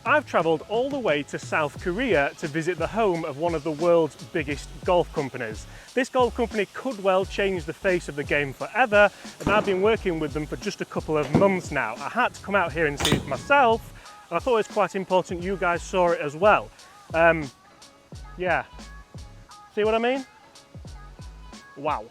I've travelled all the way to South Korea to visit the home of one of the world's biggest golf companies. This golf company could well change the face of the game forever, and I've been working with them for just a couple of months now. I had to come out here and see it for myself, and I thought it was quite important you guys saw it as well. Yeah, see what I mean? Wow.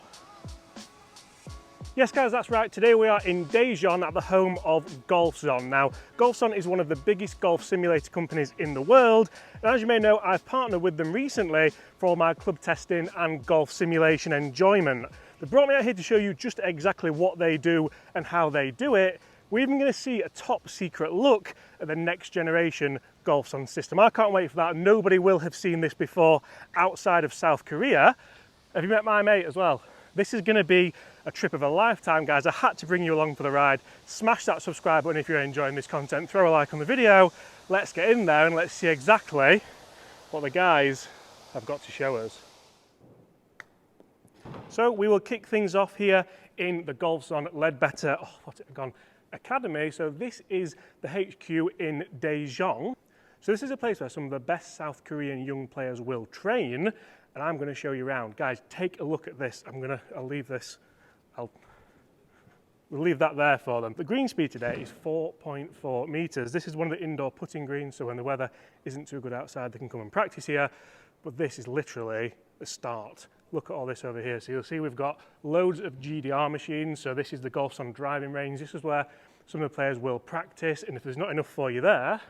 Yes guys, that's right. Today we are in Daejeon at the home of Golfzon. Now, Golfzon is one of the biggest golf simulator companies in the world. And as you may know, I've partnered with them recently for all my club testing and golf simulation enjoyment. They brought me out here to show you just exactly what they do and how they do it. We're even going to see a top secret look at the next generation Golfzon system. I can't wait for that. Nobody will have seen this before outside of South Korea. Have you met my mate as well? This is going to be a trip of a lifetime, guys. I had to bring you along for the ride. Smash that subscribe button if you're enjoying this content. Throw a like on the video. Let's get in there and let's see exactly what the guys have got to show us. So we will kick things off here in the Golfzon Ledbetter Academy. So this is the HQ in Daejeon. So this is a place where some of the best South Korean young players will train, and I'm going to show you around. Guys, take a look at this. I'll leave this. We'll leave that there for them. The green speed today is 4.4 meters. This is one of the indoor putting greens, so when the weather isn't too good outside, they can come and practice here. But this is literally the start. Look at all this over here. So you'll see we've got loads of GDR machines. So this is the Golfzon driving range. This is where some of the players will practice. And if there's not enough for you there,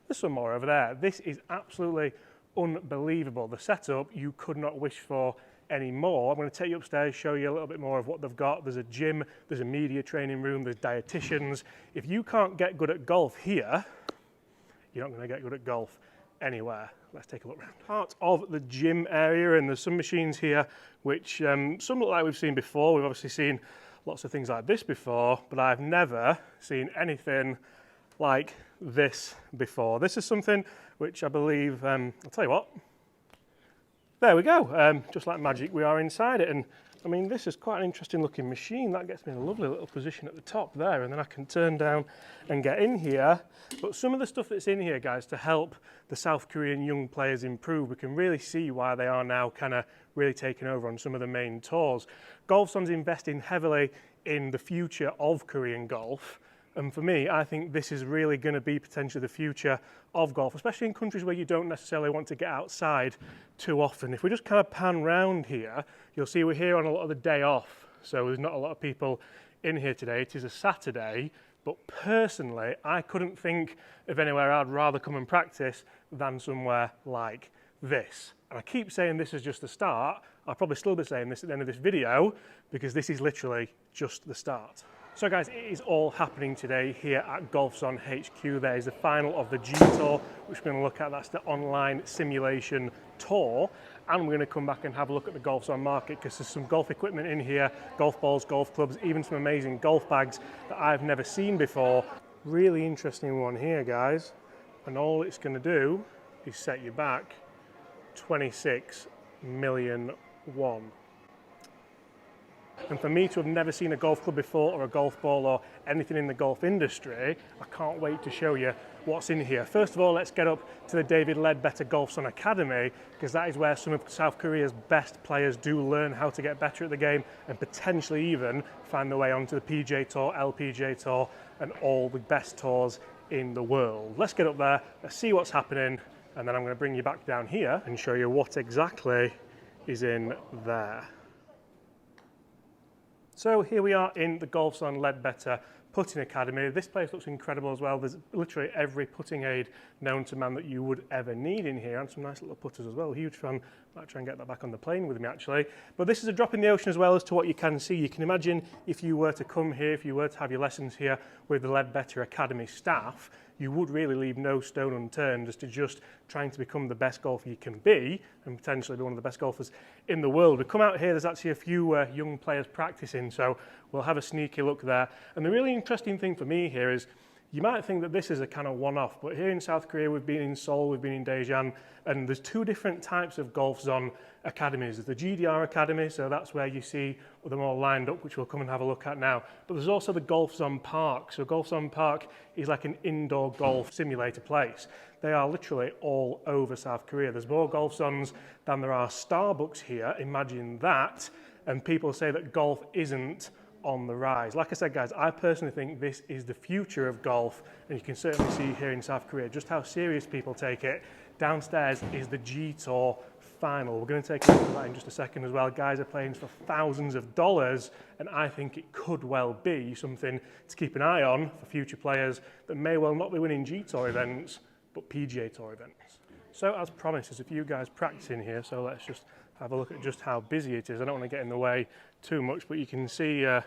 there's some more over there. This is absolutely unbelievable. The setup you could not wish for anymore. I'm going to take you upstairs, show you a little bit more of what they've got. There's a gym, there's a media training room, there's dietitians. If you can't get good at golf here, you're not going to get good at golf anywhere. Let's take a look around. Part of the gym area, and there's some machines here which some look like we've seen before. We've obviously seen lots of things like this before, but I've never seen anything like this before. This is something which I believe, I'll tell you what, there we go, just like magic we are inside it. And I mean, this is quite an interesting looking machine. That gets me in a lovely little position at the top there, and then I can turn down and get in here. But some of the stuff that's in here, guys, to help the South Korean young players improve, we can really see why they are now kind of really taking over on some of the main tours. Golfzon's investing heavily in the future of Korean golf. And for me, I think this is really going to be potentially the future of golf, especially in countries where you don't necessarily want to get outside too often. If we just kind of pan round here, you'll see we're here on a lot of the day off. So there's not a lot of people in here today. It is a Saturday, but personally, I couldn't think of anywhere I'd rather come and practice than somewhere like this. And I keep saying this is just the start. I'll probably still be saying this at the end of this video because this is literally just the start. So guys, it is all happening today here at Golfzon HQ. There is the final of the G Tour, which we're going to look at. That's the online simulation tour. And we're going to come back and have a look at the Golfzon market because there's some golf equipment in here, golf balls, golf clubs, even some amazing golf bags that I've never seen before. Really interesting one here, guys. And all it's going to do is set you back 26 million won. And for me to have never seen a golf club before, or a golf ball, or anything in the golf industry, I can't wait to show you what's in here. First of all, let's get up to the David Ledbetter Golfzon Academy, because that is where some of South Korea's best players do learn how to get better at the game and potentially even find their way onto the PGA Tour, LPGA Tour, and all the best tours in the world. Let's get up there, let's see what's happening, and then I'm going to bring you back down here and show you what exactly is in there. So here we are in the Golfzon Ledbetter Putting Academy. This place looks incredible as well. There's literally every putting aid known to man that you would ever need in here, and some nice little putters as well. Huge fan. Might try and get that back on the plane with me actually. But this is a drop in the ocean as well as to what you can see. You can imagine if you were to come here, if you were to have your lessons here with the Ledbetter Academy staff, you would really leave no stone unturned as to just trying to become the best golfer you can be and potentially be one of the best golfers in the world. We come out here, there's actually a few young players practicing, so we'll have a sneaky look there. And the really interesting thing for me here is You might think that this is a kind of one-off, but here in South Korea, we've been in Seoul, we've been in Daejeon, and there's two different types of Golfzon academies. There's the GDR Academy, so that's where you see them all lined up, which we'll come and have a look at now. But there's also the Golfzon Park. So Golfzon Park is like an indoor golf simulator place. They are literally all over South Korea. There's more golf zones than there are Starbucks here. Imagine that. And people say that golf isn't on the rise. Like I said, guys, I personally think this is the future of golf, and you can certainly see here in South Korea just how serious people take it. Downstairs is the G Tour final. We're going to take a look at that in just a second as well. Guys are playing for thousands of dollars, and I think it could well be something to keep an eye on for future players that may well not be winning G Tour events, but PGA Tour events. So as promised, there's a few guys practicing here, so let's just have a look at just how busy it is. I don't want to get in the way too much, but you can see there's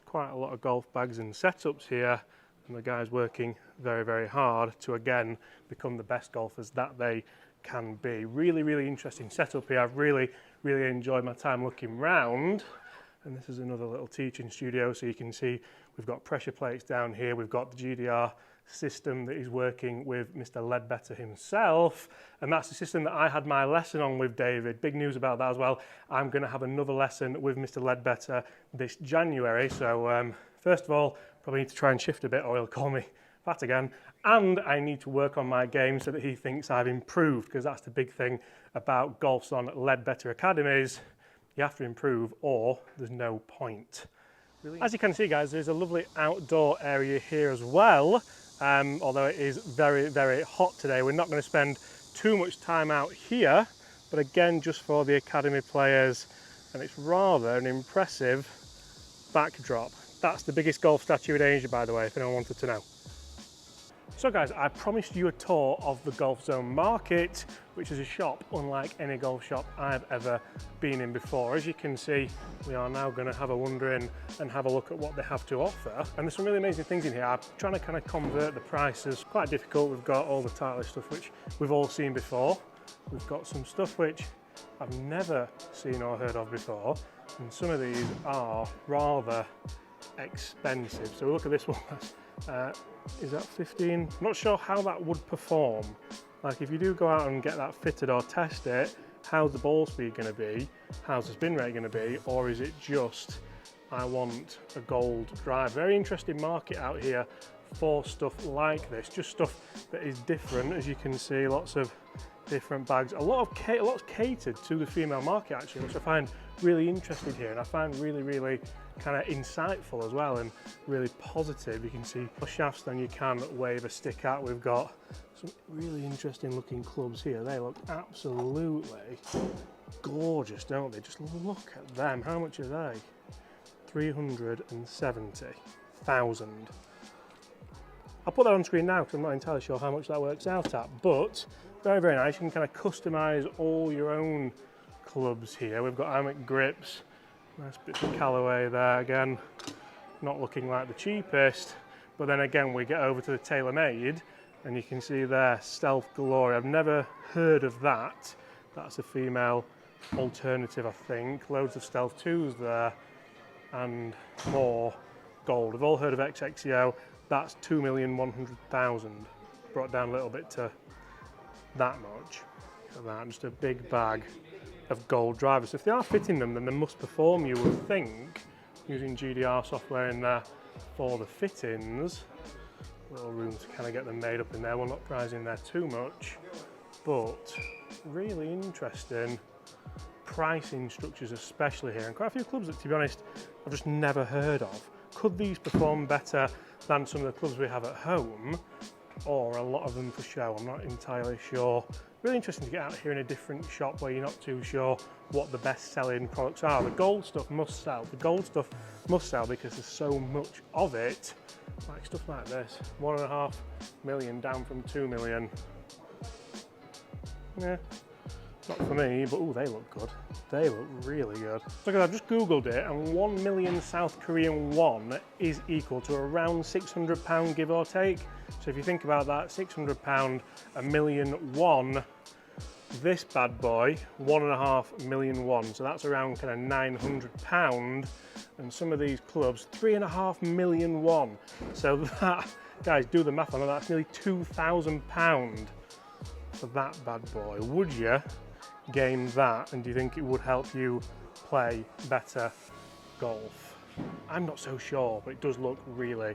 quite a lot of golf bags and setups here, and the guys working very, very hard to again become the best golfers that they can be. Really, really interesting setup here. I've really, really enjoyed my time looking round. And this is another little teaching studio, so you can see we've got pressure plates down here. We've got the GDR system that is working with Mr. Ledbetter himself, and that's the system that I had my lesson on with David. Big news about that as well. I'm going to have another lesson with Mr. Ledbetter this January, so first of all, probably need to try and shift a bit or he'll call me fat again, and I need to work on my game so that he thinks I've improved, because that's the big thing about Golfzon Ledbetter academies. You have to improve or there's no point. Really? As you can see, guys, there's a lovely outdoor area here as well. Although it is very, very hot today, we're not going to spend too much time out here, but again, just for the academy players, and it's rather an impressive backdrop. That's the biggest golf statue in Asia, by the way, if anyone wanted to know. So guys, I promised you a tour of the Golfzon Market, which is a shop unlike any golf shop I've ever been in before. As you can see, we are now going to have a wander in and have a look at what they have to offer. And there's some really amazing things in here. I'm trying to kind of convert the prices. Quite difficult. We've got all the Titleist stuff, which we've all seen before. We've got some stuff which I've never seen or heard of before. And some of these are rather expensive. So we'll look at this one. Is that 15? I'm not sure how that would perform. Like if you do go out and get that fitted or test it, how's the ball speed going to be? How's the spin rate going to be? Or is it just, I want a gold drive? Very interesting market out here for stuff like this. Just stuff that is different. As you can see, lots of different bags. A lot catered to the female market actually, which I find really interesting here, and I find really, really kind of insightful as well, and really positive. You can see more shafts than you can wave a stick at. We've got some really interesting looking clubs here. They look absolutely gorgeous, don't they? Just look at them. How much are they? 370,000. I'll put that on screen now because I'm not entirely sure how much that works out at, but very, very nice. You can kind of customize all your own clubs here. We've got Amic grips, nice bits of Callaway there. Again, not looking like the cheapest, but then again we get over to the TaylorMade and you can see there, Stealth Glory. I've never heard of that. That's a female alternative, I think. Loads of Stealth 2s there and more gold. We've all heard of XXEO. That's 2,100,000. Brought down a little bit to that much. Look at that, just a big bag of gold drivers. So if they are fitting them, then they must perform, you would think, using GDR software in there for the fittings. Little room to kind of get them made up in there. We're not pricing there too much, but really interesting pricing structures, especially here, and quite a few clubs that, to be honest, I've just never heard of. Could these perform better than some of the clubs we have at home, or a lot of them for show? I'm not entirely sure. Really interesting to get out here in a different shop where you're not too sure what the best selling products are. The gold stuff must sell. The gold stuff must sell because there's so much of it. Like stuff like this, 1.5 million down from 2 million. Yeah, not for me, but oh, they look good. They look really good. So I've just Googled it, and 1 million South Korean won is equal to around £600 give or take. So if you think about that, £600, a million won. This bad boy, 1.5 million won. So that's around kind of £900. And some of these clubs, 3.5 million won. So that Guys, do the math on that. That's nearly £2,000 for that bad boy. Would you game that, and do you think it would help you play better golf? I'm not so sure, but it does look really,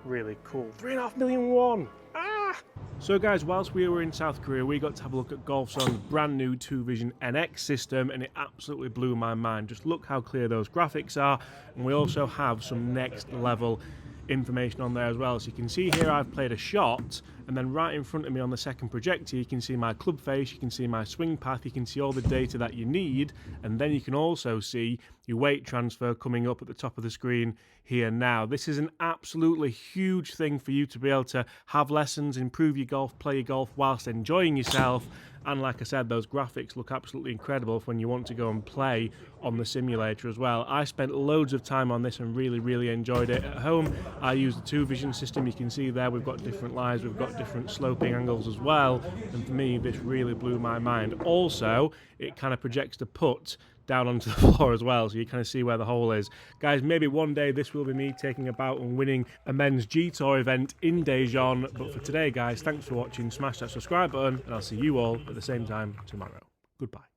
really cool. 3.5 million won. Ah! So guys, whilst we were in South Korea, we got to have a look at Golfzon's brand new TwoVision NX system, and it absolutely blew my mind. Just look how clear those graphics are, and we also have some next level information on there as well. So you can see here I've played a shot, and then right in front of me on the second projector you can see my club face, you can see my swing path, you can see all the data that you need, and then you can also see your weight transfer coming up at the top of the screen here now. This is an absolutely huge thing for you to be able to have lessons, improve your golf, play your golf whilst enjoying yourself. And like I said, those graphics look absolutely incredible when you want to go and play on the simulator as well. I spent loads of time on this and really, really enjoyed it. At home, I use the TwoVision system. You can see there we've got different lies, we've got different sloping angles as well. And for me, this really blew my mind. Also, it kind of projects the putt down onto the floor as well, so you kind of see where the hole is. Guys, maybe one day this will be me taking a bout and winning a men's G-Tour event in Daejeon. But for today, guys, thanks for watching. Smash that subscribe button, and I'll see you all at the same time tomorrow. Goodbye.